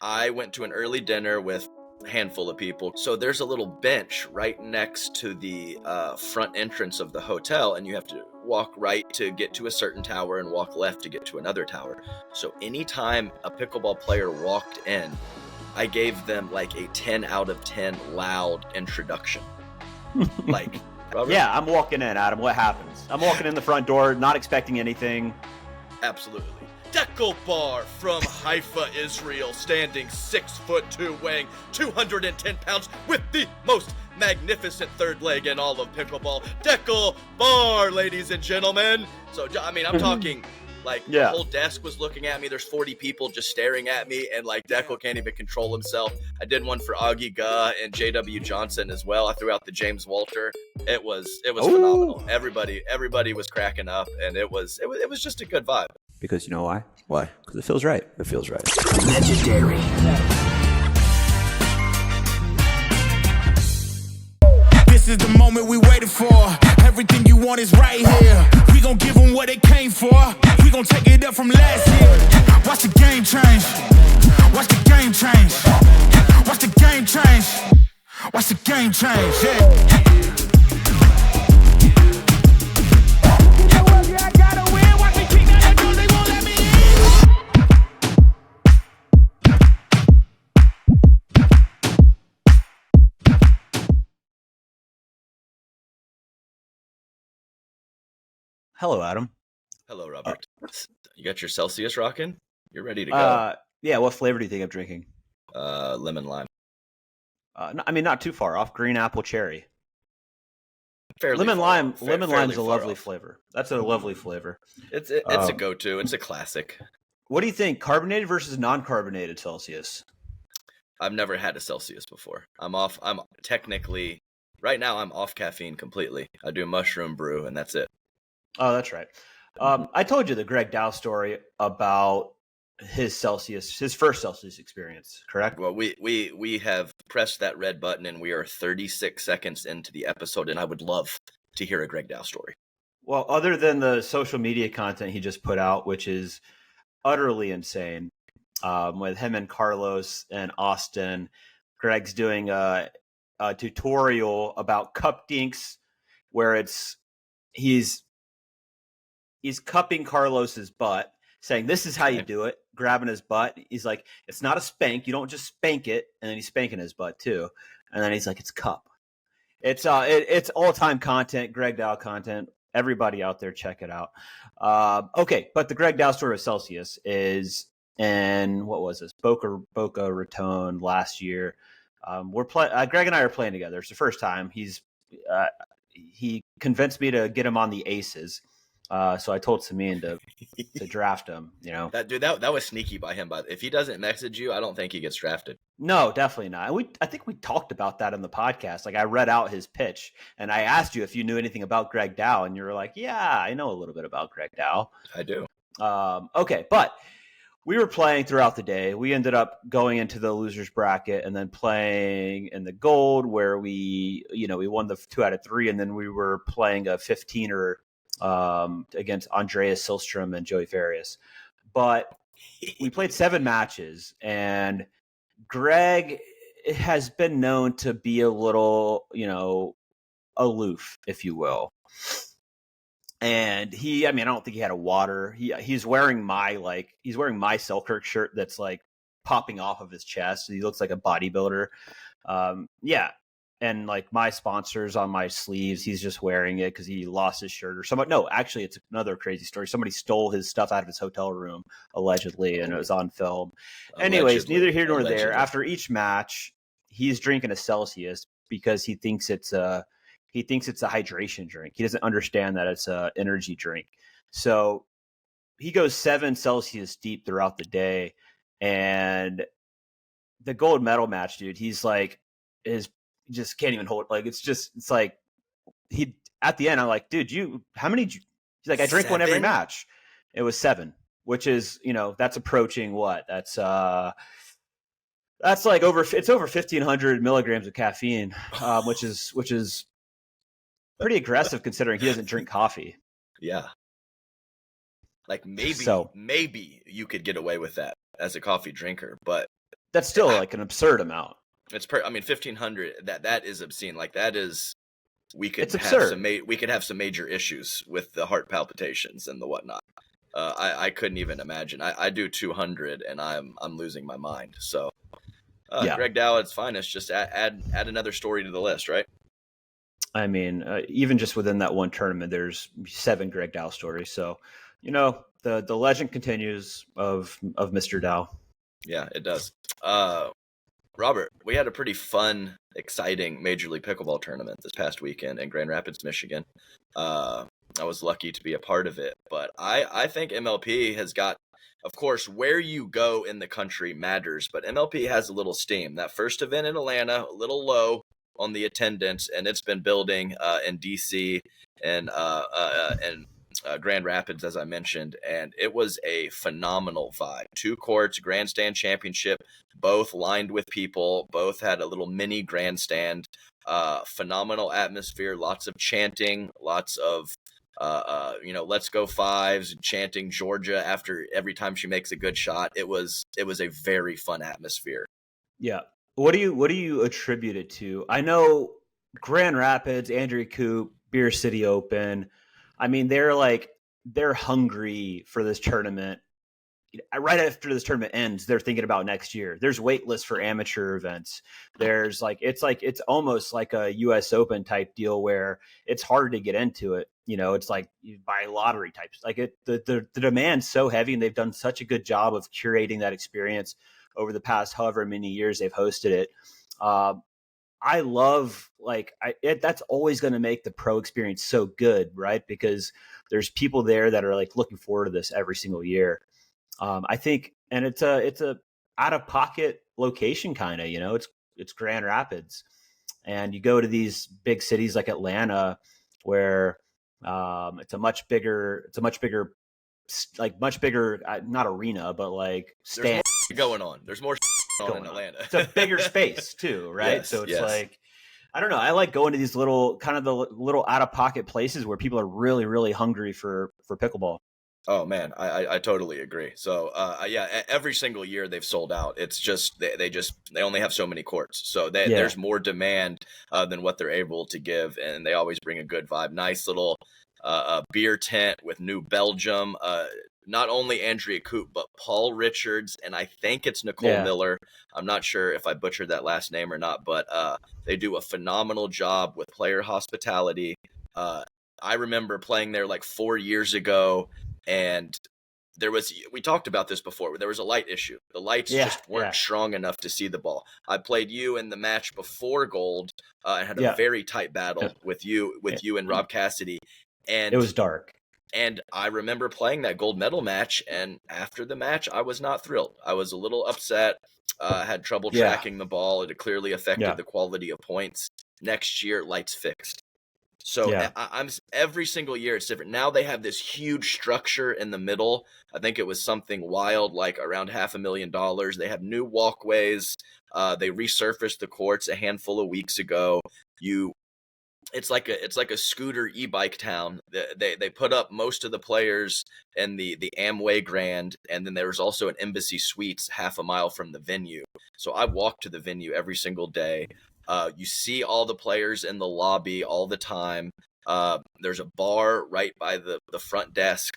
I went to an early dinner with a handful of people. So there's a little bench right next to the front entrance of the hotel, and you have to walk right to get to a certain tower and walk left to get to another tower. So anytime a pickleball player walked in, I gave them like a 10 out of 10 loud introduction. Like, Robert? Yeah, I'm walking in, Adam. What happens? I'm walking in the front door, not expecting anything. Absolutely. Dekel Bar from Haifa, Israel, standing 6'2", weighing 210 pounds, with the most magnificent third leg in all of pickleball. Dekel Bar, ladies and gentlemen. So, I mean, I'm talking like the whole desk was looking at me. There's 40 people just staring at me, and like Dekel can't even control himself. I did one for Augie Guh and JW Johnson as well. I threw out the James Walter. It was phenomenal. Everybody was cracking up, and it was just a good vibe. Because you know why? Why? Because it feels right. It feels right. Legendary. This is the moment we waited for. Everything you want is right here. We gon' give them what they came for. We gon' take it up from last year. Watch the game change. Watch the game change. Watch the game change. Watch the game change. Yeah. Hello, Adam. Hello, Robert. You got your Celsius rocking? You're ready to go. Yeah, what flavor do you think I'm drinking? Lemon lime. Not too far off. Green apple cherry. Lemon lime's a lovely flavor. That's a lovely flavor. It's a go-to. It's a classic. What do you think? Carbonated versus non-carbonated Celsius? I've never had a Celsius before. I'm technically right now. I'm off caffeine completely. I do mushroom brew, and that's it. Oh, that's right. I told you the Greg Dow story about his first Celsius experience, correct? Well, we have pressed that red button, and we are 36 seconds into the episode, and I would love to hear a Greg Dow story. Well, other than the social media content he just put out, which is utterly insane, with him and Carlos and Austin, Greg's doing a tutorial about cup dinks, where he's cupping Carlos's butt, saying, this is how you do it, grabbing his butt. He's like, it's not a spank. You don't just spank it. And then he's spanking his butt too. And then he's like, it's cup. It's all-time content, Greg Dow content. Everybody out there, check it out. Okay, but the Greg Dow story of Celsius is in, what was this, Boca Raton last year. Greg and I are playing together. It's the first time. He convinced me to get him on the Aces. So I told Samin to draft him, you know. That was sneaky by him, but if he doesn't message you, I don't think he gets drafted. No, definitely not. I think we talked about that in the podcast. Like, I read out his pitch, and I asked you if you knew anything about Greg Dow, and you were like, yeah, I know a little bit about Greg Dow. I do. Okay, but we were playing throughout the day. We ended up going into the losers bracket and then playing in the gold, where we won the 2 out of 3, and then we were playing a 15er against Andreas Silstrom and Joey Farias. But we played 7 matches, and Greg has been known to be a little, aloof, if you will. And I don't think he had a water. He's wearing my Selkirk shirt that's like popping off of his chest. He looks like a bodybuilder. And like my sponsors on my sleeves, he's just wearing it because he lost his shirt or something. No, actually, it's another crazy story. Somebody stole his stuff out of his hotel room, allegedly, and it was on film. Anyways, neither here nor there. After each match, he's drinking a Celsius because he thinks it's a hydration drink. He doesn't understand that it's a energy drink. So he goes 7 Celsius deep throughout the day, and the gold medal match, dude, he's like just can't even hold. Like, it's like he at the end, I'm like, dude, how many? He's like, I drink 1 every match. It was 7, which is, that's approaching what? That's like over 1,500 milligrams of caffeine, which is pretty aggressive considering he doesn't drink coffee. Yeah. Like maybe you could get away with that as a coffee drinker, but That's still like an absurd amount. It's 1,500. That is obscene. Like that is, It's absurd. we could have some major issues with the heart palpitations and the whatnot. I couldn't even imagine. I do 200 and I'm losing my mind. So Greg Dow at its finest. Just add another story to the list, right? I mean, even just within that one tournament, there's 7 Greg Dow stories. So, you know, the legend continues of Mr. Dow. Yeah, it does. Robert, we had a pretty fun, exciting Major League Pickleball tournament this past weekend in Grand Rapids, Michigan. I was lucky to be a part of it, but I think MLP has got, of course, where you go in the country matters, but MLP has a little steam. That first event in Atlanta, a little low on the attendance, and it's been building in DC and Grand Rapids, as I mentioned, and it was a phenomenal vibe. 2 courts, grandstand championship, both lined with people, both had a little mini grandstand, phenomenal atmosphere, lots of chanting, lots of let's go fives, chanting Georgia after every time she makes a good shot. It was a very fun atmosphere. Yeah. What do you attribute it to? I know Grand Rapids, Andrea Coop, Beer City Open. I mean, they're hungry for this tournament. Right after this tournament ends, they're thinking about next year. There's wait lists for amateur events. There's it's almost like a US Open type deal where it's hard to get into it. You know, it's like you buy lottery types. Like the demand's so heavy, and they've done such a good job of curating that experience over the past however many years they've hosted it. I love that's always going to make the pro experience so good, right? Because there's people there that are like looking forward to this every single year. I think, and it's a out of pocket location kind of, you know, it's Grand Rapids, and you go to these big cities like Atlanta where it's a much bigger, not arena, but like stand going on. There's more going on in Atlanta. It's a bigger space too, right? Yes, so it's like, I don't know. I like going to these little out of pocket places where people are really, really hungry for pickleball. Oh man, I totally agree. So every single year they've sold out. It's just they only have so many courts, so there's more demand than what they're able to give, and they always bring a good vibe. Nice little beer tent with New Belgium. Not only Andrea Coop, but Paul Richards, and I think it's Nicole Miller. I'm not sure if I butchered that last name or not, but they do a phenomenal job with player hospitality. I remember playing there like 4 years ago, and we talked about this before, there was a light issue. The lights just weren't strong enough to see the ball. I played you in the match before Gold and had a very tight battle with you and Rob Cassidy. And it was dark. And I remember playing that gold medal match, and after the match, I was not thrilled. I was a little upset, had trouble tracking the ball. It clearly affected the quality of points. Next year, lights fixed. So I'm every single year it's different. Now they have this huge structure in the middle. I think it was something wild, like around $500,000. They have new walkways. They resurfaced the courts a handful of weeks ago. It's like a scooter e-bike town. They put up most of the players in the Amway Grand, and then there's also an Embassy Suites half a mile from the venue. So I walk to the venue every single day. You see all the players in the lobby all the time. There's a bar right by the front desk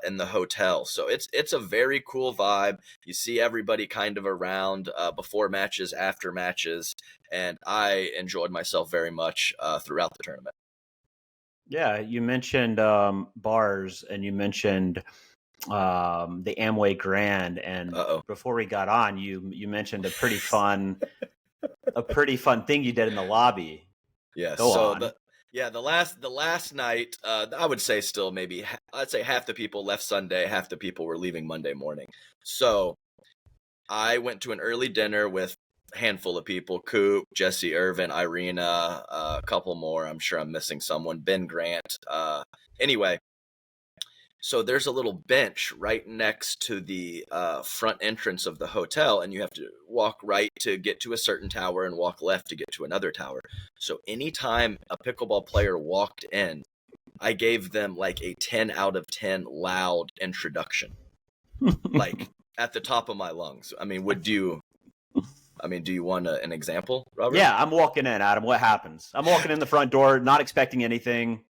in the hotel. So it's a very cool vibe. You see everybody kind of around before matches, after matches, and I enjoyed myself very much throughout the tournament. Yeah, you mentioned bars, and you mentioned the Amway Grand, and before we got on, you mentioned a pretty fun thing you did in the lobby. Yeah. Go on. The last night, I would say still maybe I'd say half the people left Sunday, half the people were leaving Monday morning. So I went to an early dinner with a handful of people: Coop, Jesse Irvin, Irina, a couple more. I'm sure I'm missing someone. Ben Grant. Anyway. So there's a little bench right next to the front entrance of the hotel, and you have to walk right to get to a certain tower and walk left to get to another tower. So anytime a pickleball player walked in, I gave them like a 10 out of 10 loud introduction, like at the top of my lungs. I mean, would you I mean, do you want an example, Robert? Yeah, I'm walking in, Adam. What happens? I'm walking in the front door, not expecting anything.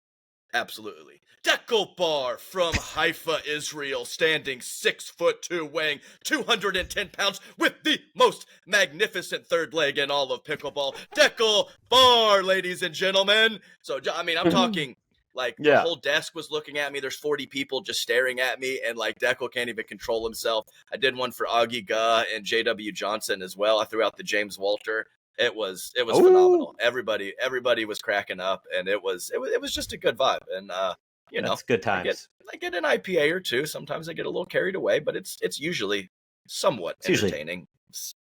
Absolutely. Dekel Bar from Haifa, Israel, standing 6'2", weighing 210 pounds, with the most magnificent third leg in all of pickleball. Dekel Bar, ladies and gentlemen. So, I mean, I'm talking like the whole desk was looking at me. There's 40 people just staring at me, and like Dekel can't even control himself. I did one for Augie Guh and JW Johnson as well. I threw out the James Walter. It was phenomenal. Everybody was cracking up, and it was just a good vibe. And you know, That's good times. I get an IPA or two. Sometimes I get a little carried away, but it's usually somewhat entertaining.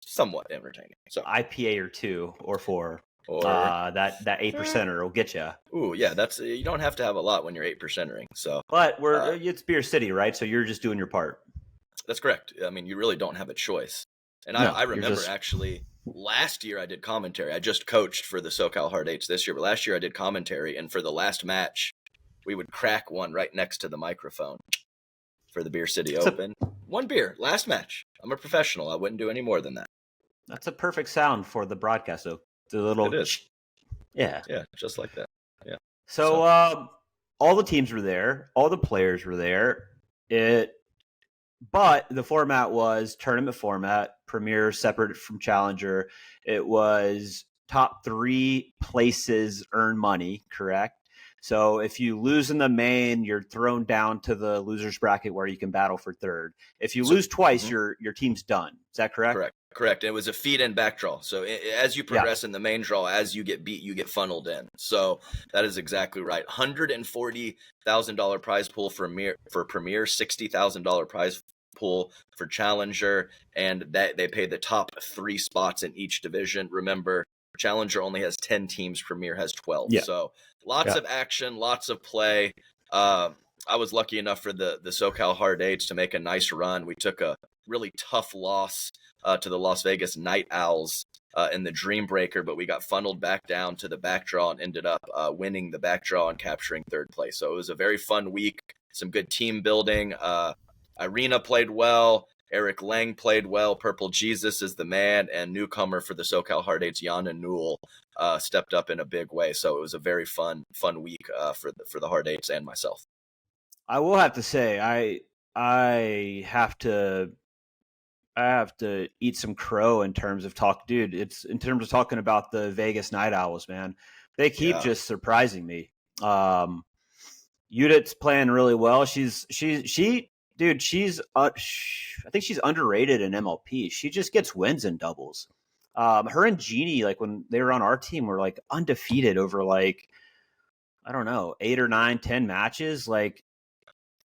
Somewhat entertaining. So IPA or 2 or 4. Or that 8%er will get you. Ooh, yeah, that's you don't have to have a lot when you're 8%ering. So, but it's Beer City, right? So you're just doing your part. That's correct. I mean, you really don't have a choice. And no, I remember actually last year I did commentary. I just coached for the SoCal Hard Eights this year, but last year I did commentary, and for the last match, we would crack one right next to the microphone for the Beer City Open. One beer, last match. I'm a professional. I wouldn't do any more than that. That's a perfect sound for the broadcast, though. The little, it is. Yeah, just like that. Yeah. So all the teams were there, all the players were there. But the format was tournament format, Premier separate from Challenger. It was top 3 places earn money, correct? So if you lose in the main, you're thrown down to the losers bracket where you can battle for third. If you lose twice, your team's done. Is that correct? Correct. It was a feed in back draw. So as you progress in the main draw, as you get beat, you get funneled in. So that is exactly right. $140,000 prize pool for Premier, $60,000 prize pool for Challenger, and that they pay the top 3 spots in each division. Remember, Challenger only has 10 teams, Premier has 12. Yeah. So lots of action, lots of play. I was lucky enough for the SoCal Hard Eights to make a nice run. We took a really tough loss to the Las Vegas Night Owls in the Dream Breaker, but we got funneled back down to the back draw and ended up winning the back draw and capturing 3rd place. So it was a very fun week, some good team building. Irina played well. Eric Lang played well. Purple Jesus is the man, and newcomer for the SoCal Hard Eights, Yana Newell, stepped up in a big way. So it was a very fun week for the Hard Eights and myself. I will have to say, I have to eat some crow in terms of dude. It's in terms of talking about the Vegas Night Owls, man. They keep just surprising me. Judit's playing really well. I think she's underrated in MLP. She just gets wins in doubles. Her and Jeannie, like when they were on our team, were like undefeated over like, I don't know, 8 or 9, 10 matches. Like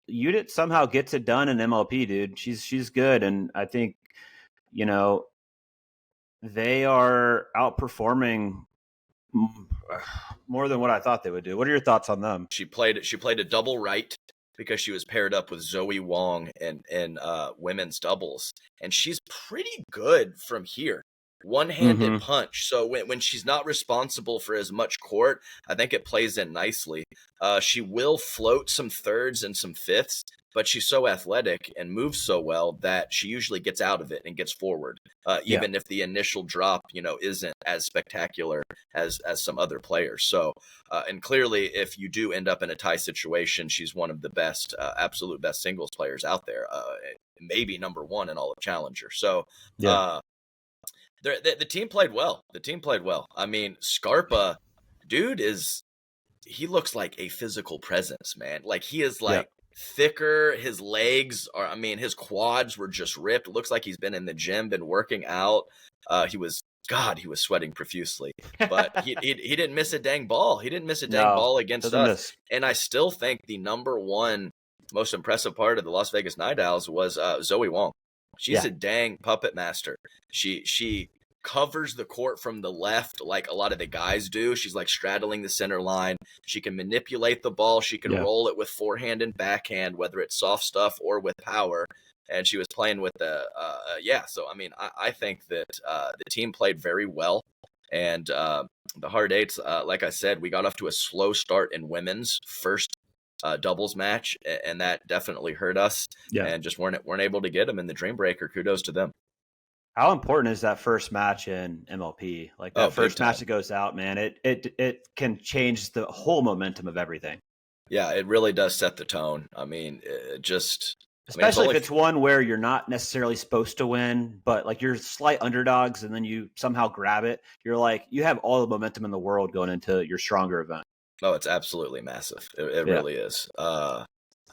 Judit somehow gets it done in MLP, dude. She's good. And I think, they are outperforming more than what I thought they would do. What are your thoughts on them? She played a double right because she was paired up with Zoe Wong in women's doubles. And she's pretty good from here. One-handed punch. So when she's not responsible for as much court, I think it plays in nicely. She will float some thirds and some fifths, but she's so athletic and moves so well that she usually gets out of it and gets forward, even if the initial drop, isn't as spectacular as some other players. So, and clearly, if you do end up in a tie situation, she's one of the best, absolute best singles players out there, maybe number 1 in all of Challenger. So, the team played well. I mean, Scarpa, dude, he looks like a physical presence, man. Like he is thicker. His legs are, his quads were just ripped. It looks like he's been in the gym, been working out. He was sweating profusely, but he didn't miss a dang ball. He didn't miss a dang ball against us. And I still think the number 1 most impressive part of the Las Vegas Night Owls was Zoe Wong. She's a dang puppet master. She covers the court from the left like a lot of the guys do. She's like straddling the center line. She can manipulate the ball. She can roll it with forehand and backhand, whether it's soft stuff or with power. And she was playing with So, I think that the team played very well. And the Hard Eights, like I said, we got off to a slow start in women's first doubles match, and that definitely hurt us. And just weren't able to get them in the Dream Breaker. Kudos to them. How important is that first match in MLP? Like that first match that goes out, man, it can change the whole momentum of everything. Yeah, it really does set the tone. I mean, especially if it's one where you're not necessarily supposed to win, but like you're slight underdogs and then you somehow grab it. You're like, you have all the momentum in the world going into your stronger event. Oh, it's absolutely massive. It really is. I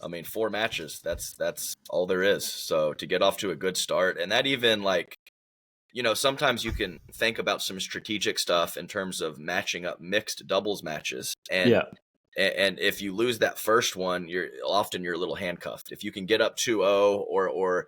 mean, 4 matches, that's all there is. So to get off to a good start, and that even like, sometimes you can think about some strategic stuff in terms of matching up mixed doubles matches. And if you lose that first one, you're a little handcuffed. If you can get up 2-0 or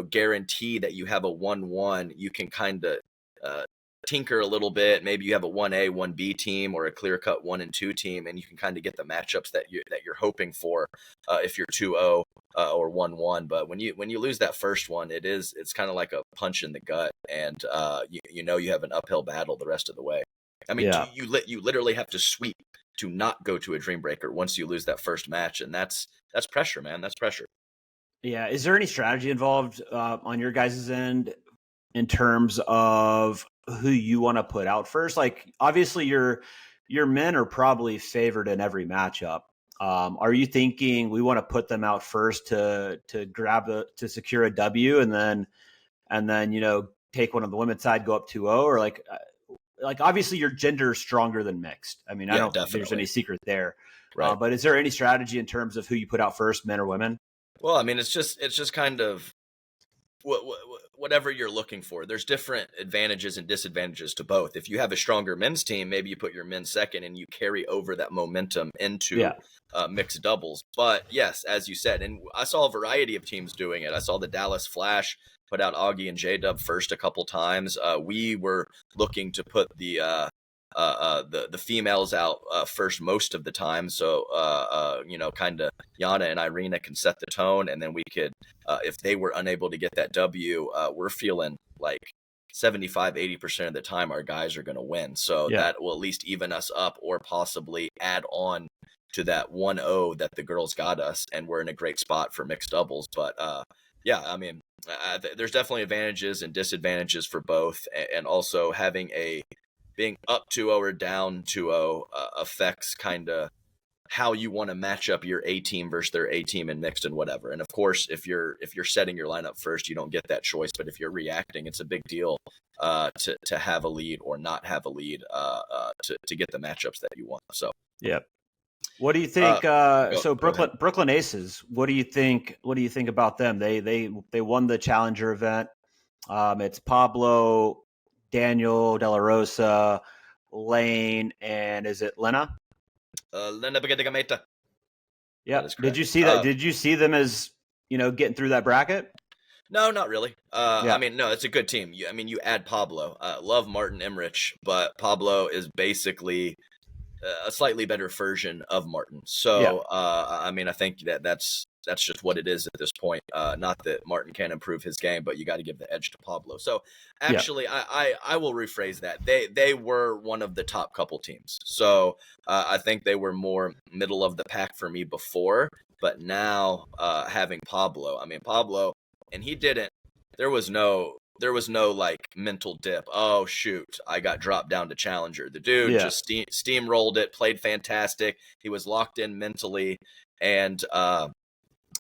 guarantee that you have a 1-1, you can kind of tinker a little bit. Maybe you have a 1A, 1B team or a clear-cut 1 and 2 team, and you can kind of get the matchups that you're hoping for if you're 2-0 or 1-1. But when you lose that first one, it's kind of like a punch in the gut, and you have an uphill battle the rest of the way. I mean, you literally have to sweep to not go to a dream breaker once you lose that first match, and that's pressure, man. That's pressure. Yeah. Is there any strategy involved on your guys' end in terms of who you want to put out first? Like, obviously, your men are probably favored in every matchup. Are you thinking we want to put them out first to to secure a W, and then take one on the women's side, go up 2-0, or like obviously your gender is stronger than mixed. I mean, I don't think there's any secret there. Right. But is there any strategy in terms of who you put out first, men or women? Well, I mean, it's just kind of whatever you're looking for. There's different advantages and disadvantages to both. If you have a stronger men's team, maybe you put your men second and you carry over that momentum into mixed doubles. But yes, as you said, and I saw a variety of teams doing it. I saw the Dallas Flash put out Augie and J-Dub first a couple times. We were looking to put the females out first most of the time, so kind of Yana and Irina can set the tone, and then we could, if they were unable to get that W, we're feeling like 75-80% of the time our guys are going to win, so that will at least even us up or possibly add on to that 1-0 that the girls got us, and we're in a great spot for mixed doubles. But I mean, there's definitely advantages and disadvantages for both, and also being up 2-0 or down 2-0 affects kind of how you want to match up your A team versus their A team in mixed and whatever. And of course, if you're setting your lineup first, you don't get that choice. But if you're reacting, it's a big deal to have a lead or not have a lead to get the matchups that you want. So what do you think? So Brooklyn Aces, what do you think? What do you think about them? They won the Challenger event. It's Pablo, Daniel, De La Rosa, Lane, and is it Lena? Lena Begadigameta. Yeah. Did you see that? Did you see them as getting through that bracket? No, not really. I mean, no, it's a good team. You add Pablo. Love Martin Emmerich, but Pablo is basically a slightly better version of Martin. So, I mean, I think that's just what it is at this point. Not that Martin can't improve his game, but you got to give the edge to Pablo. So actually, I will rephrase that. They were one of the top couple teams. So I think they were more middle of the pack for me before, but now having Pablo, and he didn't, there was no like mental dip. Oh shoot, I got dropped down to Challenger. The dude just steamrolled it, played fantastic. He was locked in mentally, and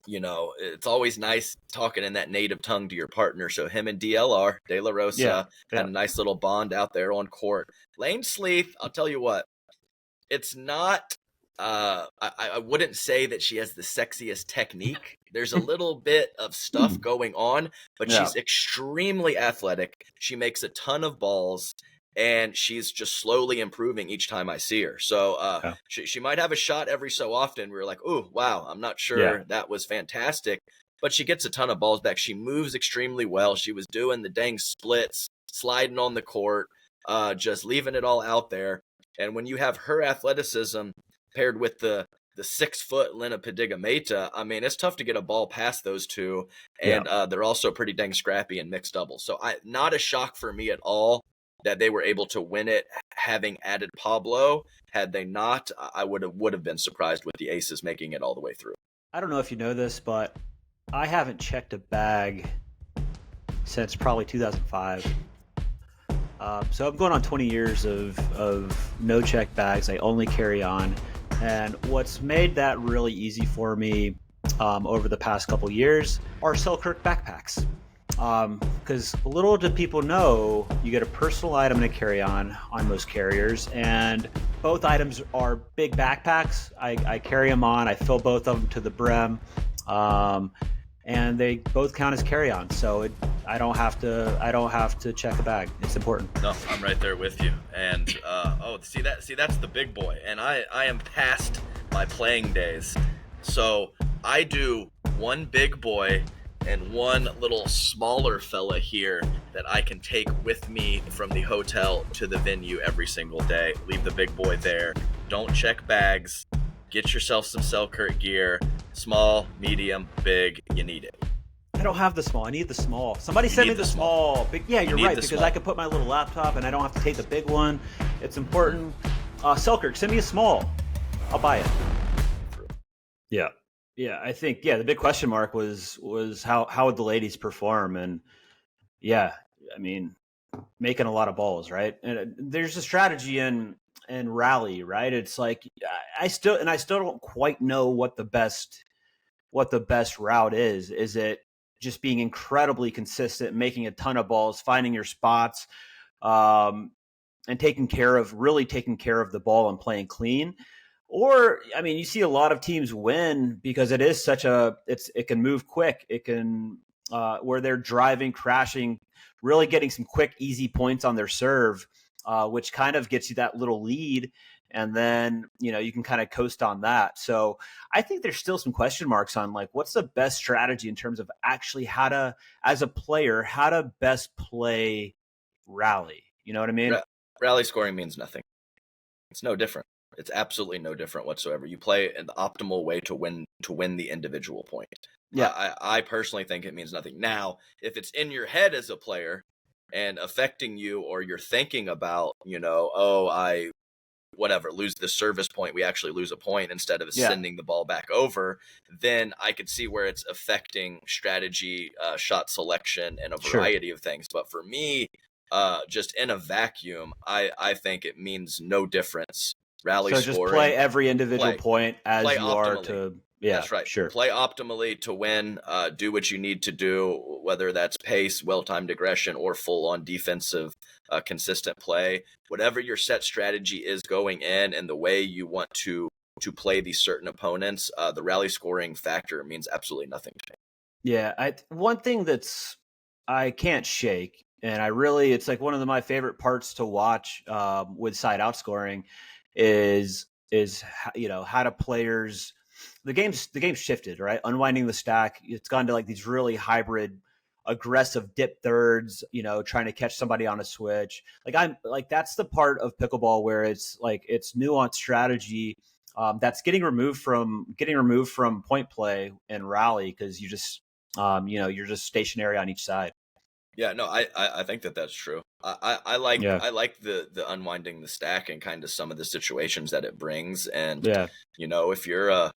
it's always nice talking in that native tongue to your partner. So him and DLR, De La Rosa, had a nice little bond out there on court. Lane Sleeth, I'll tell you what, it's not, I wouldn't say that she has the sexiest technique. There's a little bit of stuff going on, but she's extremely athletic. She makes a ton of balls, and she's just slowly improving each time I see her. So she might have a shot every so often. We're like, oh, wow, I'm not sure that was fantastic. But she gets a ton of balls back. She moves extremely well. She was doing the dang splits, sliding on the court, just leaving it all out there. And when you have her athleticism paired with the 6-foot Lena Pedigameta, I mean, it's tough to get a ball past those two. And they're also pretty dang scrappy in mixed doubles. So not a shock for me at all that they were able to win it, having added Pablo. Had they not, I would have been surprised with the Aces making it all the way through. I don't know if you know this, but I haven't checked a bag since probably 2005. So I'm going on 20 years of no check bags. I only carry on. And what's made that really easy for me over the past couple years are Selkirk backpacks. Because little do people know, you get a personal item to carry on most carriers, and both items are big backpacks. I carry them on. I fill both of them to the brim. And they both count as carry-on, so I don't have to check a bag. It's important. No, I'm right there with you. And see that's the big boy. And I am past my playing days, so I do one big boy and one little smaller fella here that I can take with me from the hotel to the venue every single day. Leave the big boy there. Don't check bags. Get yourself some Selkirk gear. Small, medium, big, you need it. I don't have the small. I need the small. Somebody send me the small. But yeah, you're right, because small. I can put my little laptop and I don't have to take the big one. It's important. Selkirk, send me a small. I'll buy it. Yeah. Yeah, I think, the big question mark was how would the ladies perform? And yeah, I mean, making a lot of balls, right? And there's a strategy in rally, right? It's like I still don't quite know what the best route is. Is it just being incredibly consistent, making a ton of balls, finding your spots, and taking care of the ball and playing clean? Or, I mean, you see a lot of teams win because it is it can move quick. It can, where they're driving, crashing, really getting some quick, easy points on their serve, which kind of gets you that little lead. And then, you can kind of coast on that. So I think there's still some question marks on like, what's the best strategy in terms of actually as a player, how to best play rally. You know what I mean? Rally scoring means nothing. It's no different. It's absolutely no different whatsoever. You play in the optimal way to win the individual point. Yeah. I personally think it means nothing. Now, if it's in your head as a player and affecting you, or you're thinking about, lose the service point, we actually lose a point instead of sending the ball back over, then I could see where it's affecting strategy, shot selection, and a variety of things. But for me, just in a vacuum, I think it means no difference. Rally scoring. So just play every individual point as you optimally. are to. Yeah, that's right. Sure. Play optimally to win. Do what you need to do, whether that's pace, well-timed aggression, or full-on defensive, consistent play. Whatever your set strategy is going in, and the way you want to play these certain opponents, the rally scoring factor means absolutely nothing to me. Yeah, one thing I can't shake, and it's like one of my favorite parts to watch with side out scoring is how do players. The game's shifted, right? Unwinding the stack. It's gone to like these really hybrid, aggressive dip thirds, trying to catch somebody on a switch. That's the part of pickleball where it's nuanced strategy that's getting removed from point play and rally, because you just you're just stationary on each side. Yeah, no, I think that's true. I like the unwinding the stack and kind of some of the situations that it brings. And if you're a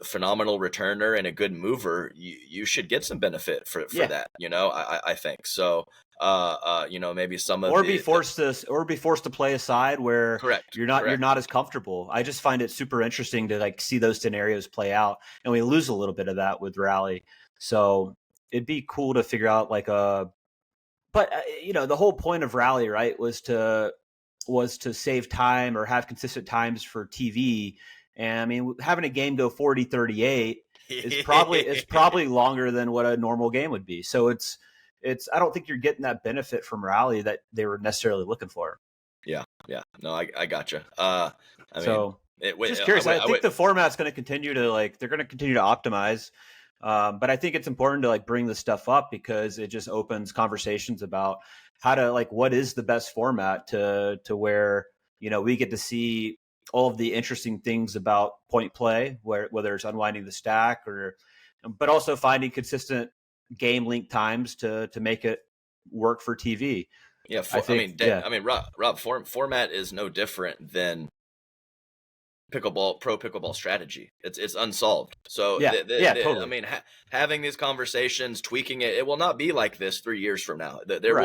phenomenal returner and a good mover, you should get some benefit for that. I think so. Maybe some of be forced to play a side where you're not as comfortable. I just find it super interesting to see those scenarios play out, and we lose a little bit of that with rally. So it'd be cool to figure out the whole point of rally, right, was to save time or have consistent times for TV. And I mean, having a game go 40-38 is probably longer than what a normal game would be. So I don't think you're getting that benefit from rally that they were necessarily looking for. Yeah. No, I gotcha. Just curious. I think the format's going to continue to they're going to continue to optimize. But I think it's important to bring this stuff up, because it just opens conversations about how to what is the best format to where we get to see all of the interesting things about point play, whether it's unwinding the stack but also finding consistent game length times to make it work for TV. Yeah, Rob, format is no different than pro pickleball strategy. It's unsolved. So totally. I mean, having these conversations, tweaking it, it will not be like this 3 years from now. There Right.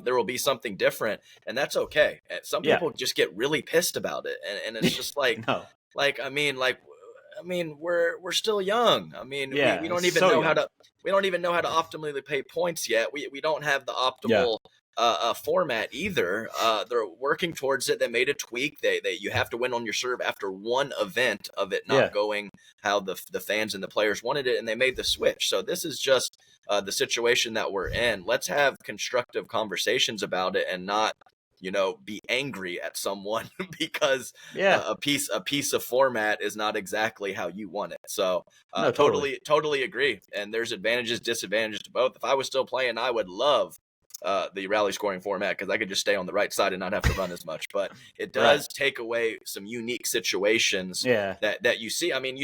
will be something different, and that's okay. Some people just get really pissed about it, and it's just like, No. I mean, we're still young. I mean, we don't even know how to optimally pay points yet. We don't have the optimal format either. They're working towards it. They made a tweak. You have to win on your serve after one event of it not going how the fans and the players wanted it, and they made the switch. So this is just the situation that we're in. Let's have constructive conversations about it and not be angry at someone because a piece of format is not exactly how you want it. So No, totally agree. And there's advantages, disadvantages to both. If I was still playing, I would love the rally scoring format because I could just stay on the right side and not have to run as much. But it does take away some unique situations that you see. I mean,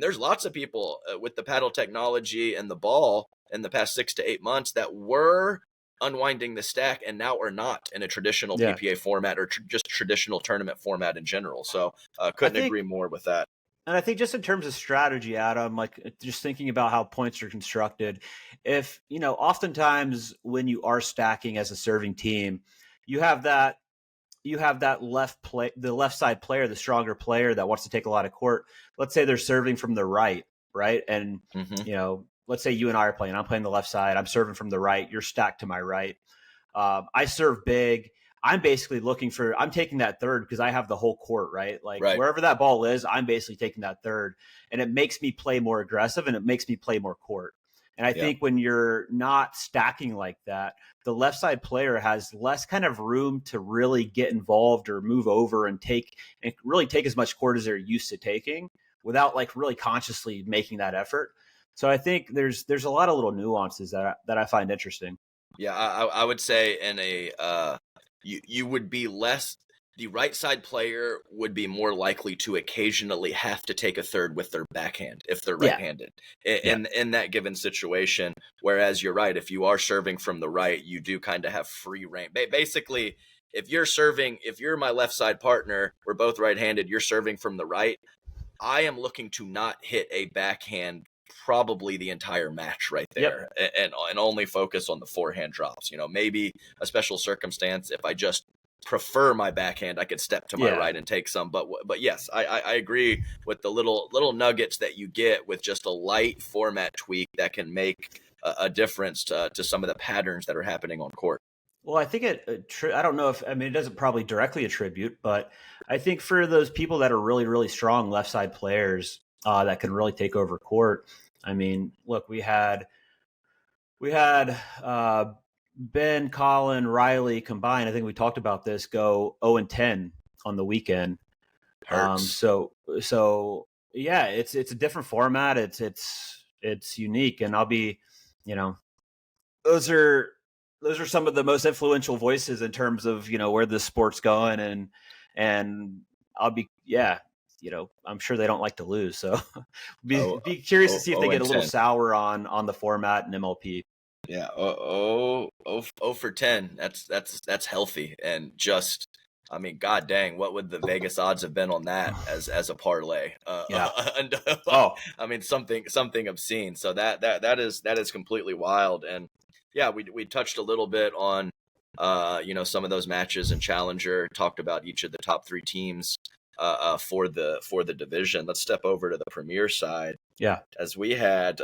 there's lots of people with the paddle technology and the ball in the past 6 to 8 months that were unwinding the stack and now are not in a traditional PPA format or just traditional tournament format in general. So couldn't agree more with that. And I think just in terms of strategy, Adam, like just thinking about how points are constructed, if, oftentimes when you are stacking as a serving team, you have that the left side player, the stronger player that wants to take a lot of court. Let's say they're serving from the right. And, let's say you and I are playing, I'm playing the left side. I'm serving from the right. You're stacked to my right. I serve big. I'm basically I'm taking that third because I have the whole court, right? Wherever that ball is, I'm basically taking that third, and it makes me play more aggressive and it makes me play more court. And I think when you're not stacking like that, the left side player has less kind of room to really get involved or move over and really take as much court as they're used to taking without really consciously making that effort. So I think there's a lot of little nuances that I find interesting. Yeah, I would say in a you would be less. The right side player would be more likely to occasionally have to take a third with their backhand if they're right-handed in that given situation. Whereas you're right, if you are serving from the right, you do kind of have free reign. Basically, if you're my left side partner, we're both right-handed, you're serving from the right, I am looking to not hit a backhand probably the entire match right there and only focus on the forehand drops. Maybe a special circumstance if I just prefer my backhand, I could step to my right and take some. But yes, I agree with the little nuggets that you get with just a light format tweak that can make a difference to some of the patterns that are happening on court. Well, I think I don't know it doesn't probably directly attribute, but I think for those people that are really, really strong left side players that can really take over court. I mean, look, we had Ben, Colin, Riley combined. I think we talked about this. Go 0-10 on the weekend. So yeah, it's a different format. It's unique, and I'll be, those are some of the most influential voices in terms of where the sport's going, and I'll be I'm sure they don't like to lose, so be curious to see if they get a little sour on the format and MLP. Yeah. for 10. That's healthy. And just, I mean, God dang, what would the Vegas odds have been on that as a parlay? I mean, something obscene. So that is completely wild. And yeah, we touched a little bit on, some of those matches in Challenger, talked about each of the top 3 teams for the division. Let's step over to the Premier side. Yeah. As we had,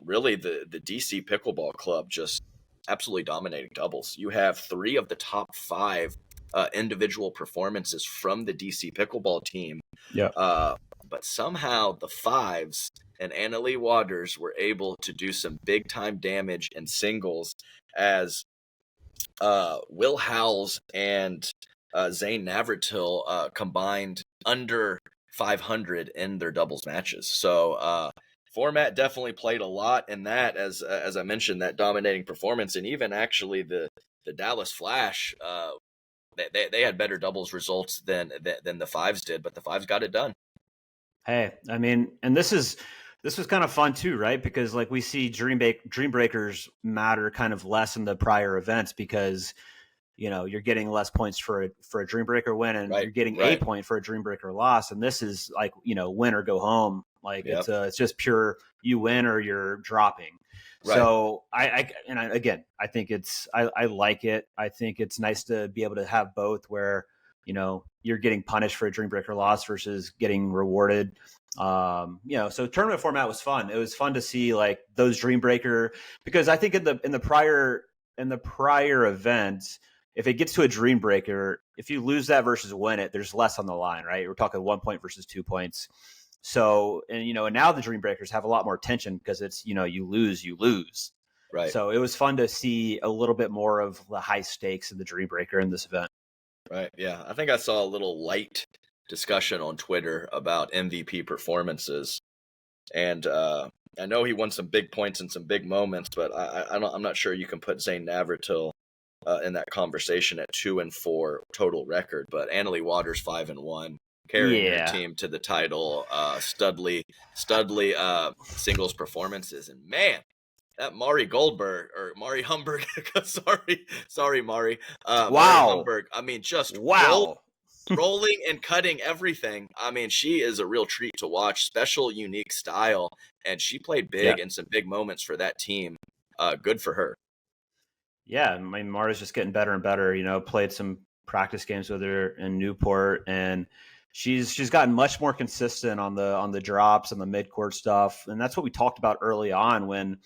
really the DC Pickleball Club just absolutely dominating doubles. You have 3 of the top 5 individual performances from the DC Pickleball team. Yeah. But somehow the 5s and Annalie Waters were able to do some big time damage in singles as Will Howells and Zane Navratil combined under 500 in their doubles matches. So format definitely played a lot in that, as I mentioned, that dominating performance. And even actually the Dallas Flash, they had better doubles results than the 5s did, but the 5s got it done. Hey, I mean, and this was kind of fun too, right? Because we see Dream Breakers matter kind of less in the prior events because you're getting less points for a Dream Breaker win, and you're getting a point for a Dream Breaker loss. And this is like, win or go home. Like it's just pure, you win or you're dropping. Right. So I think I like it. I think it's nice to be able to have both where, you're getting punished for a Dream Breaker loss versus getting rewarded. So tournament format was fun. It was fun to see like those Dream Breaker, because I think in the prior events, if it gets to a Dream Breaker, if you lose that versus win it, there's less on the line, right? We're talking 1 point versus 2 points. So, and now the Dream Breakers have a lot more tension because it's, you lose. Right. So it was fun to see a little bit more of the high stakes of the Dream Breaker in this event. Right. Yeah. I think I saw a little light discussion on Twitter about MVP performances. And I know he won some big points and some big moments, but I'm not sure you can put Zane Navratil in that conversation at 2-4 total record. But Annalie Waters 5-1. Carrying her team to the title, Studley singles performances, and man, that Mari Goldberg or Mari Humberg, sorry, Mari. Wow, Mari Humberg. I mean, just rolling and cutting everything. I mean, she is a real treat to watch. Special, unique style, and she played big in some big moments for that team. Good for her. Yeah, I mean, Mari's just getting better and better. Played some practice games with her in Newport, and she's gotten much more consistent on the drops and the mid-court stuff. And that's what we talked about early on when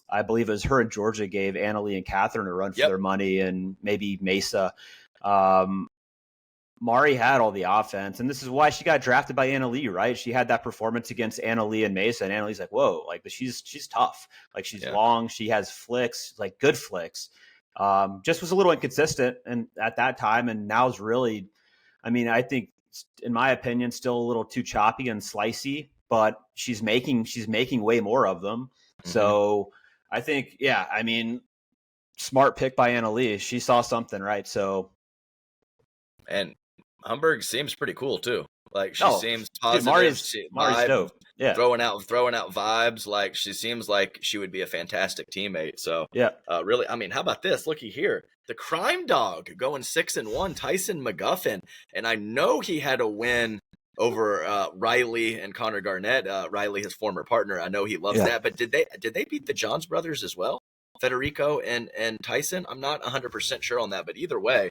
I believe it was her and Georgia gave Annalie and Catherine a run for their money, and maybe Mesa. Mari had all the offense, and this is why she got drafted by Annalie, right? She had that performance against Annalie and Mesa, and Annalie's like, whoa, like she's tough. Like she's long, she has flicks, like good flicks. Just was a little inconsistent and at that time, and now's really, I mean, I think, in my opinion, still a little too choppy and slicey, but she's making way more of them. Mm-hmm. So I think, smart pick by Annalie. She saw something, right? So, and Humberg seems pretty cool too. Like she seems positive. Dude, Mari's dope. Yeah, throwing out vibes. Like she seems like she would be a fantastic teammate. So really, I mean, how about this? Looky here. The crime dog going 6-1, Tyson McGuffin. And I know he had a win over Riley and Connor Garnett, Riley, his former partner. I know he loves that. But did they beat the Johns brothers as well? Federico and Tyson? I'm not 100% sure on that. But either way,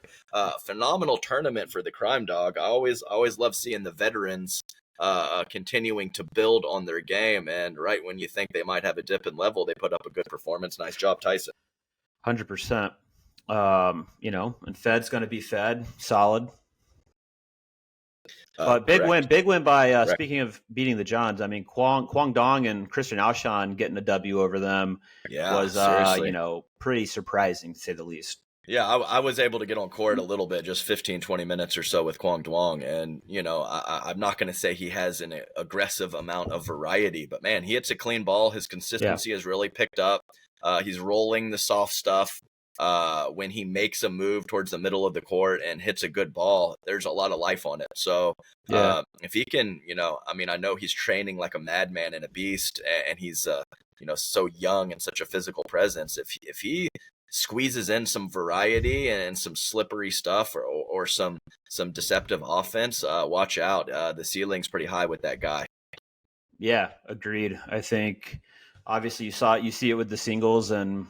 phenomenal tournament for the crime dog. I always love seeing the veterans continuing to build on their game. And right when you think they might have a dip in level, they put up a good performance. Nice job, Tyson. 100%. And Fed's going to be Fed, solid. But big win by, speaking of beating the Johns, I mean, Kwang Dong and Christian Alshon getting a W over them was, pretty surprising to say the least. Yeah, I was able to get on court a little bit, just 15, 20 minutes or so with Kwang Dong. And, I'm not going to say he has an aggressive amount of variety, but man, he hits a clean ball. His consistency has really picked up. He's rolling the soft stuff. When he makes a move towards the middle of the court and hits a good ball, there's a lot of life on it. So if he can, I know he's training like a madman and a beast, and he's, so young and such a physical presence. If he squeezes in some variety and some slippery stuff or some deceptive offense, watch out. The ceiling's pretty high with that guy. Yeah, agreed. I think obviously you see it with the singles and,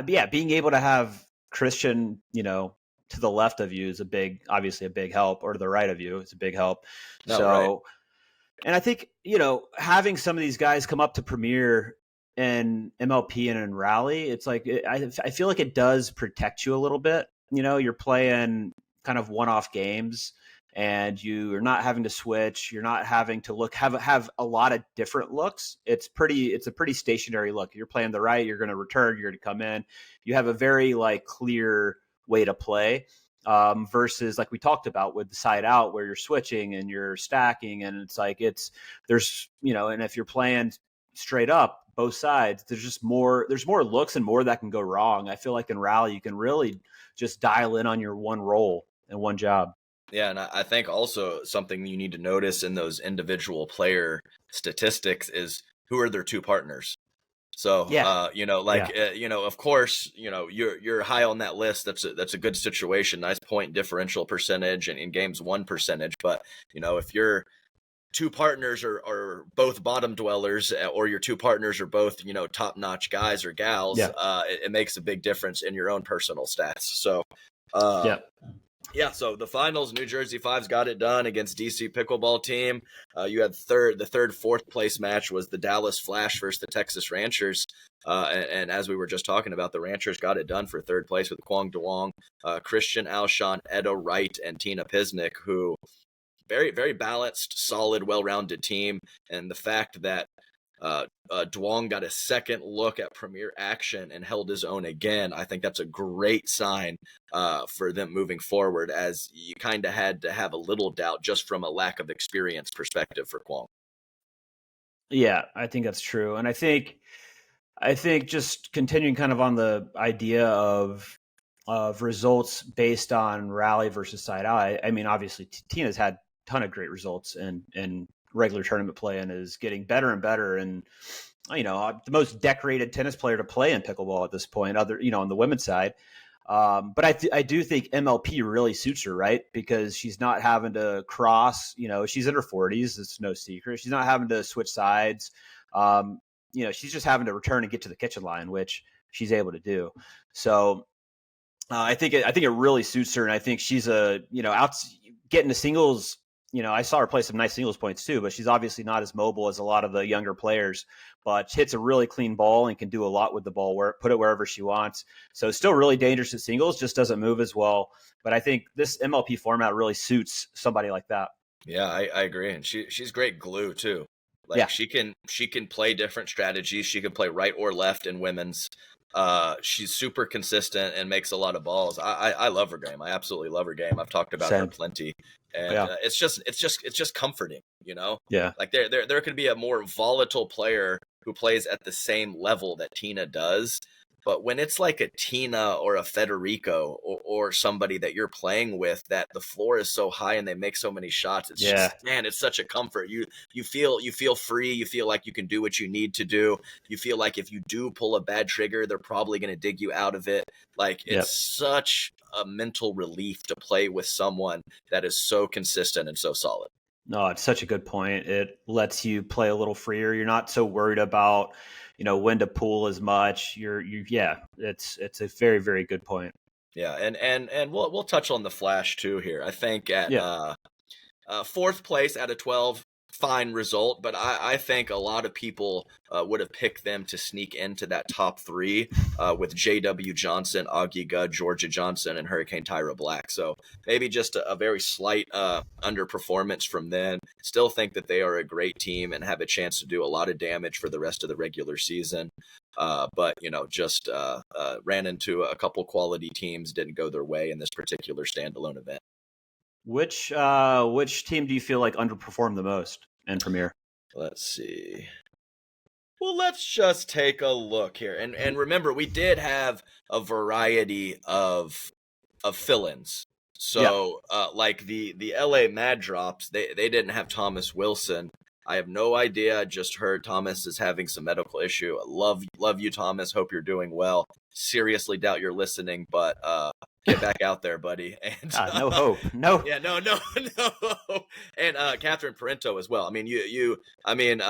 being able to have Christian, to the left of you is obviously a big help, or to the right of you is a big help. And I think, having some of these guys come up to Premier in MLP and in Rally, it's like, I feel like it does protect you a little bit. You're playing kind of one-off games, and you're not having to switch. You're not having to have a lot of different looks. It's a pretty stationary look. You're playing the right, you're going to return, you're going to come in. You have a very clear way to play versus like we talked about with the side out where you're switching and you're stacking. And it's like, there's and if you're playing straight up both sides, there's more looks and more that can go wrong. I feel like in Rally, you can really just dial in on your one role and one job. Yeah, and I think also something you need to notice in those individual player statistics is who are their two partners. So, Yeah. of course, you're high on that list. That's a good situation. Nice point differential percentage and in games won percentage. But, if your two partners are both bottom dwellers, or your two partners are both, top notch guys or gals, Yeah. It makes a big difference in your own personal stats. So, Yeah. yeah, so the finals, New Jersey Fives got it done against DC Pickleball Team. You had fourth place match was the Dallas Flash versus the Texas Ranchers. And as we were just talking about, the Ranchers got it done for third place with Kwong Duong, Christian Alshon, Edo Wright, and Tina Pisnik, who very, very balanced, solid, well-rounded team. And the fact that Duong got a second look at premier action and held his own again, I think that's a great sign for them moving forward, as you kind of had to have a little doubt just from a lack of experience perspective for Kwong. Yeah, I think that's true. And I think just continuing kind of on the idea of results based on rally versus side out. I mean, obviously Tina's had a ton of great results in regular tournament play and is getting better and better. And, the most decorated tennis player to play in pickleball at this point, on the women's side. But I do think MLP really suits her, right? Because she's not having to cross, she's in her 40s. It's no secret. She's not having to switch sides. She's just having to return and get to the kitchen line, which she's able to do. So I think it really suits her. And I think she's getting to singles. I saw her play some nice singles points too, but she's obviously not as mobile as a lot of the younger players, but hits a really clean ball and can do a lot with the ball, put it wherever she wants. So still really dangerous at singles, just doesn't move as well. But I think this MLP format really suits somebody like that. Yeah, I agree. And she's great glue too. Like, yeah. She can play different strategies. She can play right or left in women's. She's super consistent and makes a lot of balls. I love her game. I absolutely love her game. I've talked about her plenty, and it's just comforting, Yeah. Like there could be a more volatile player who plays at the same level that Tina does, but when it's like a Tina or a Federico or somebody that you're playing with, that the floor is so high and they make so many shots, it's just, man, it's such a comfort. You feel free. You feel like you can do what you need to do. You feel like if you do pull a bad trigger, they're probably going to dig you out of it. Like, it's such a mental relief to play with someone that is so consistent and so solid. No, it's such a good point. It lets you play a little freer. You're not so worried about, when to pull as much. It's a very, very good point. Yeah, and we'll touch on the Flash too here. I think at fourth place out of 12, fine result, but I think a lot of people would have picked them to sneak into that top three with J.W. Johnson, Augie Gudd, Georgia Johnson, and Hurricane Tyra Black. So maybe just a very slight underperformance from them. Still think that they are a great team and have a chance to do a lot of damage for the rest of the regular season. But just ran into a couple quality teams, didn't go their way in this particular standalone event. Which team do you feel like underperformed the most in Premier? Let's see. Well, let's just take a look here. And remember, we did have a variety of fill-ins. So like the LA Mad Drops, they didn't have Thomas Wilson. I have no idea. I just heard Thomas is having some medical issue. Love you, Thomas. Hope you're doing well. Seriously doubt you're listening, but get back out there, buddy. And no hope. No. Yeah, no. And Catherine Parento as well. I mean,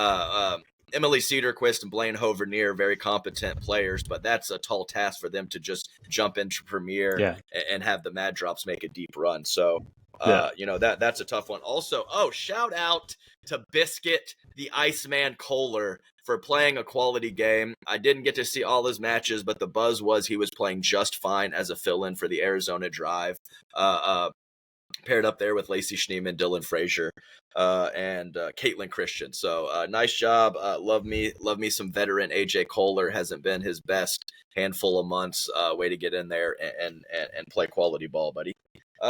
Emily Cedarquist and Blaine Hovernier, very competent players, but that's a tall task for them to just jump into Premier and have the Mad Drops make a deep run. So, that's a tough one. Also, shout out to Biscuit the Iceman Kohler for playing a quality game. I didn't get to see all his matches, but the buzz was he was playing just fine as a fill-in for the Arizona Drive. Paired up there with Lacey Schneeman, Dylan Frazier, and Caitlin Christian. So nice job. Love me some veteran AJ Kohler. Hasn't been his best handful of months. Way to get in there and play quality ball, buddy.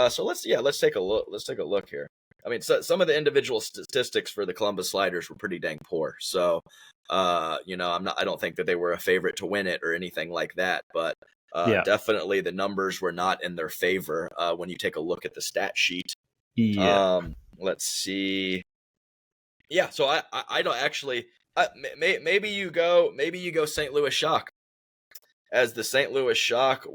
So let's take a look. Let's take a look here. I mean, some of the individual statistics for the Columbus Sliders were pretty dang poor. So, I don't think that they were a favorite to win it or anything like that. But definitely the numbers were not in their favor when you take a look at the stat sheet. Yeah. Let's see. Yeah. So I don't actually. Maybe you go St. Louis Shock. As the St. Louis Shock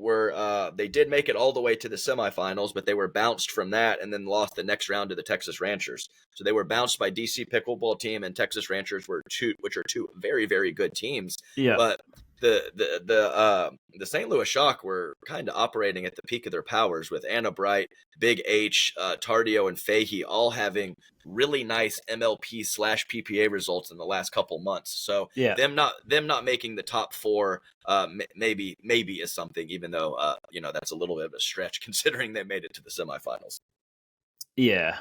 they did make it all the way to the semifinals, but they were bounced from that and then lost the next round to the Texas Ranchers. So they were bounced by DC Pickleball Team, and Texas Ranchers which are two very, very good teams. Yeah. But the St. Louis Shock were kind of operating at the peak of their powers with Anna Bright, Big H, Tardio, and Fahey all having really nice MLP/PPA results in the last couple months. So Yeah. them not making the top four maybe is something, even though that's a little bit of a stretch considering they made it to the semifinals. Yeah.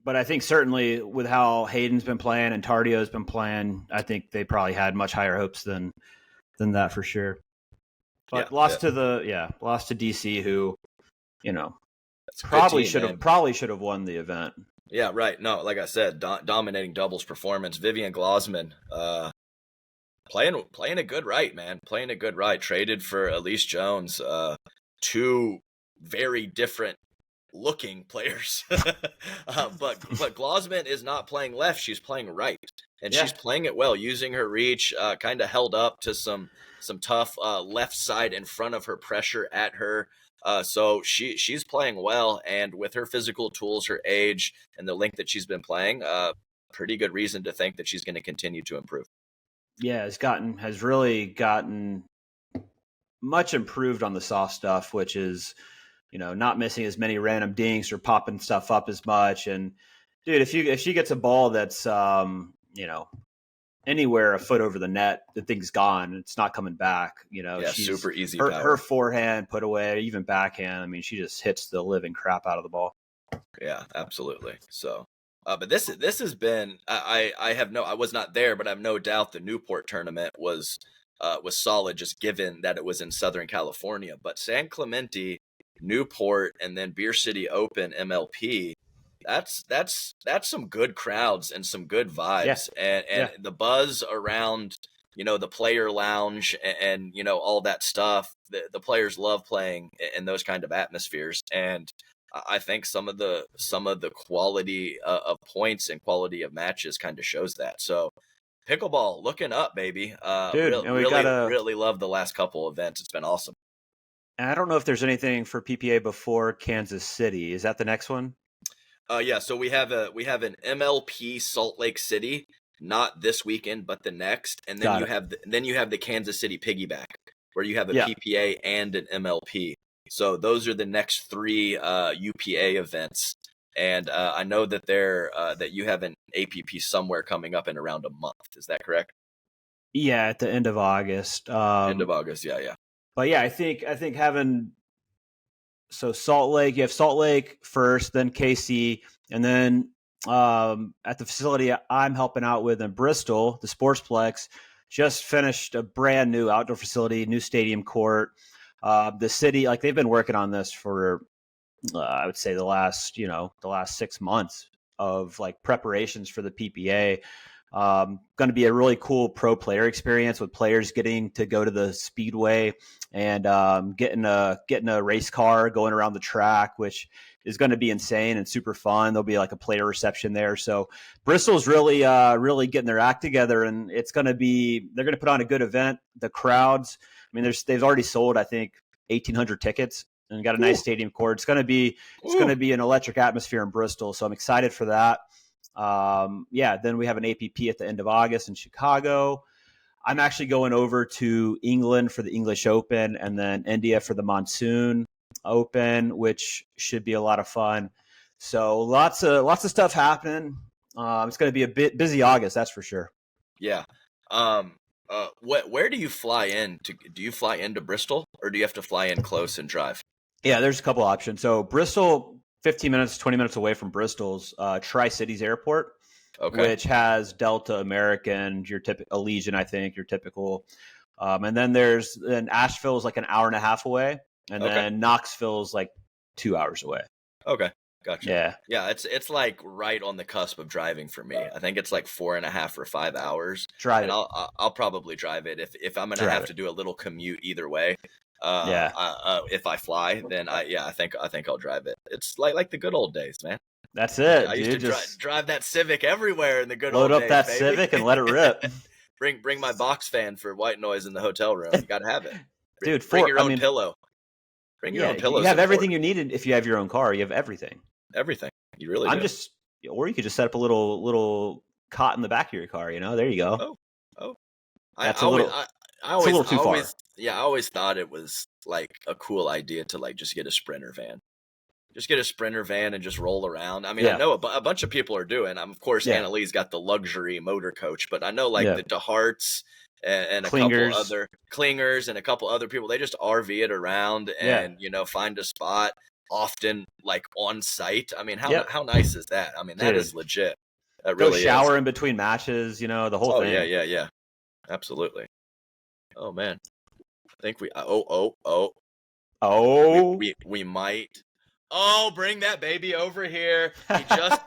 But I think certainly with how Hayden's been playing and Tardio's been playing, I think they probably had much higher hopes than that for sure. But lost to DC, who, probably should have won the event. Yeah, right. No, like I said, dominating doubles performance. Vivian Glosman, playing a good right, man. Playing a good right. Traded for Elise Jones. Two very different looking players. But Glosman is not playing left. She's playing right. And she's playing it well, using her reach, kind of held up to some tough left side in front of her pressure at her. So she's playing well, and with her physical tools, her age, and the length that she's been playing, pretty good reason to think that she's going to continue to improve. Yeah, has really gotten much improved on the soft stuff, which is, not missing as many random dinks or popping stuff up as much. And dude, if she gets a ball that's anywhere a foot over the net, the thing's gone. It's not coming back. She's super easy. Her forehand put away, even backhand. I mean, she just hits the living crap out of the ball. Yeah, absolutely. So, but this has been. I was not there, but I have no doubt the Newport tournament was solid, just given that it was in Southern California. But San Clemente, Newport, and then Beer City Open MLP. That's some good crowds and some good vibes, and the buzz around the player lounge and all that stuff. The players love playing in those kind of atmospheres, and I think some of the quality of points and quality of matches kind of shows that. So pickleball looking up, baby. Dude, really love the last couple events. It's been awesome. And I don't know if there's anything for PPA before Kansas City. Is that the next one? Yeah. So we have an MLP Salt Lake City, not this weekend, but the next, and then you have the Kansas City Piggyback, where you have a PPA and an MLP. So those are the next three UPA events, and I know that that you have an APP somewhere coming up in around a month. Is that correct? Yeah, at the end of August. End of August. Yeah. But yeah, I think having Salt Lake, you have Salt Lake first, then KC, and then at the facility I'm helping out with in Bristol, the Sportsplex, just finished a brand new outdoor facility, new stadium court. The city, they've been working on this for I would say the last 6 months of preparations for the PPA. Going to be a really cool pro player experience with players getting to go to the speedway and getting a race car going around the track, which is going to be insane and super fun. There'll be a player reception there. So Bristol's really getting their act together, and they're going to put on a good event. The crowds, I mean, they've already sold, I think, 1,800 tickets and got a nice stadium court. It's going to be an electric atmosphere in Bristol. So I'm excited for that. Then we have an APP at the end of August in Chicago. I'm actually going over to England for the English Open, and then India for the Monsoon Open, which should be a lot of fun. So lots of stuff happening. It's going to be a bit busy August, that's for sure. Yeah. Where do you fly in? Do you fly into Bristol, or do you have to fly in close and drive? Yeah, there's a couple options. So Bristol, 15 minutes, 20 minutes away from Bristol's Tri-Cities Airport, which has Delta, American, your typical Allegiant, I think, your typical. And then Asheville is an hour and a half away, and then Knoxville is 2 hours away. Okay, gotcha. Yeah. It's right on the cusp of driving for me. I think it's 4.5 or 5 hours. Drive it. I'll probably drive it if I'm gonna have to do a little commute either way. If I fly, then I think I'll drive it. It's like the good old days, man. That's it, I used dude. to Just drive that Civic everywhere in the good load old up days, that baby. Civic and let it rip. Bring my box fan for white noise in the hotel room. You got to have it. Dude, Bring your own pillow. Bring your own pillows. You have everything you need if you have your own car. You have everything. Everything. You really do. Or you could just set up a little cot in the back of your car. There you go. Oh. That's a little too far. Yeah, I always thought it was like a cool idea to like just get a Sprinter van. Just get a Sprinter van and just roll around. I mean, I know a bunch of people are doing. Of course, Anna Lee's got the luxury motor coach, but I know like the DeHarts and a couple other Klingers and a couple other people. They just RV it around and find a spot. Often like on site. I mean, how nice is that? I mean, that is legit. That really shower in between matches. The whole thing. Yeah. Absolutely. Oh man, I think we we might. Oh, bring that baby over here.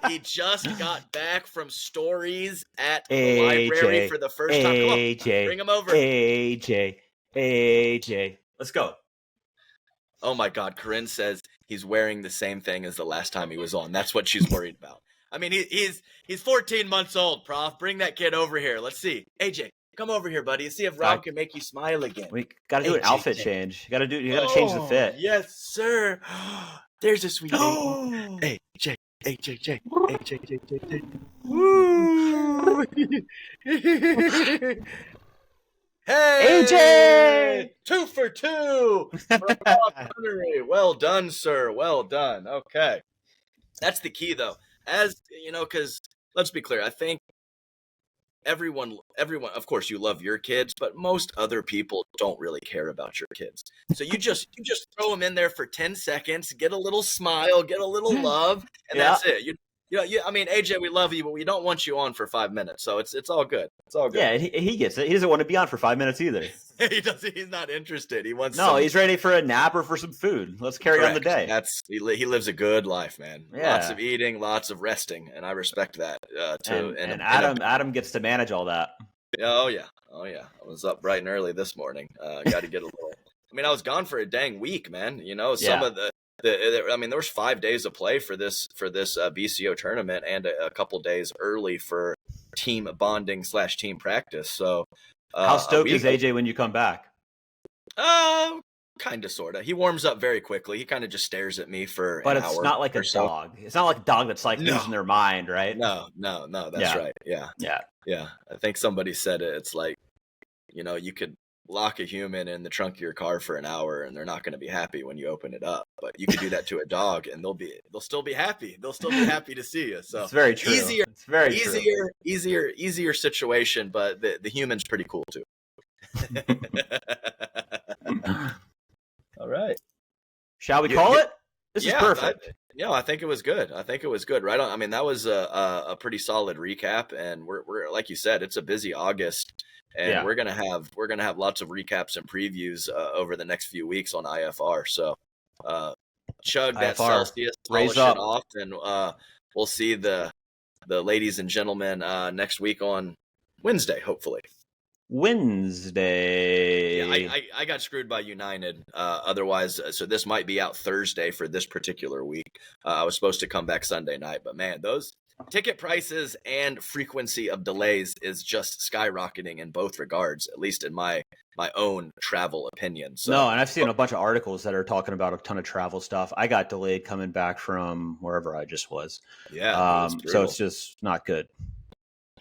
He just got back from stories at the library for the first time. Come on, bring him over. AJ. Let's go. Oh my God, Corinne says he's wearing the same thing as the last time he was on. That's what she's worried about. I mean, he's 14 months old, Prof. Bring that kid over here. Let's see. AJ, come over here, buddy. See if Rob can make you smile again. We got to do an outfit change. You got to change the fit. Yes, sir. There's a sweet baby. AJ. Woo! Hey, AJ! 2 for 2 from Nunnery. Well done, sir. Well done. Okay. That's the key, though. As because let's be clear, I think everyone, of course, you love your kids, but most other people don't really care about your kids. So you just throw them in there for 10 seconds, get a little smile, get a little love, and that's it. I mean, AJ, we love you, but we don't want you on for 5 minutes. So it's all good. It's all good. Yeah, he gets it. He doesn't want to be on for 5 minutes either. He doesn't. He's not interested. He wants. He's ready for a nap or for some food. Let's carry on the day. He lives a good life, man. Yeah. Lots of eating, lots of resting, and I respect that too. And Adam gets to manage all that. Oh yeah. I was up bright and early this morning. Got to get a little. I mean, I was gone for a dang week, man. Some of I mean, there was 5 days of play for this BCO tournament and a couple days early for team bonding / team practice. So, how stoked is AJ when you come back? Kind of, sort of. He warms up very quickly. He kind of just stares at me for but an hour. But it's not like a dog. It's not like a dog that's like losing their mind, right? No. That's right. Yeah. I think somebody said it. It's like, you could lock a human in the trunk of your car for an hour and they're not going to be happy when you open it up, but you could do that to a dog and they'll still be happy. They'll still be happy to see you. So it's very true. It's very easier situation, but the human's pretty cool too. All right. Shall we call it? This is perfect. I think it was good. Right on. I mean, that was a pretty solid recap, and we're like you said, it's a busy August. And we're gonna have lots of recaps and previews over the next few weeks on IFR. So chug that Celsius, polish it off, and we'll see the ladies and gentlemen next week on Wednesday, hopefully. Wednesday. Yeah, I got screwed by United. Otherwise, so this might be out Thursday for this particular week. I was supposed to come back Sunday night, but man, those ticket prices and frequency of delays is just skyrocketing in both regards, at least in my own travel opinion. So, no, and I've seen a bunch of articles that are talking about a ton of travel stuff. I got delayed coming back from wherever I just was. Yeah. So it's just not good.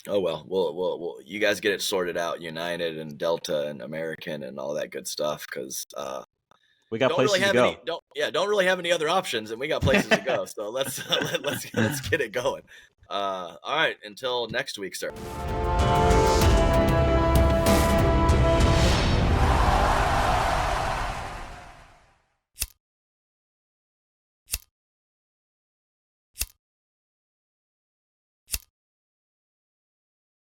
Oh, well, we'll you guys get it sorted out, United and Delta and American and all that good stuff, because we got places to go. Don't really have any other options, and we got places to go. So let's get it going. All right, until next week, sir.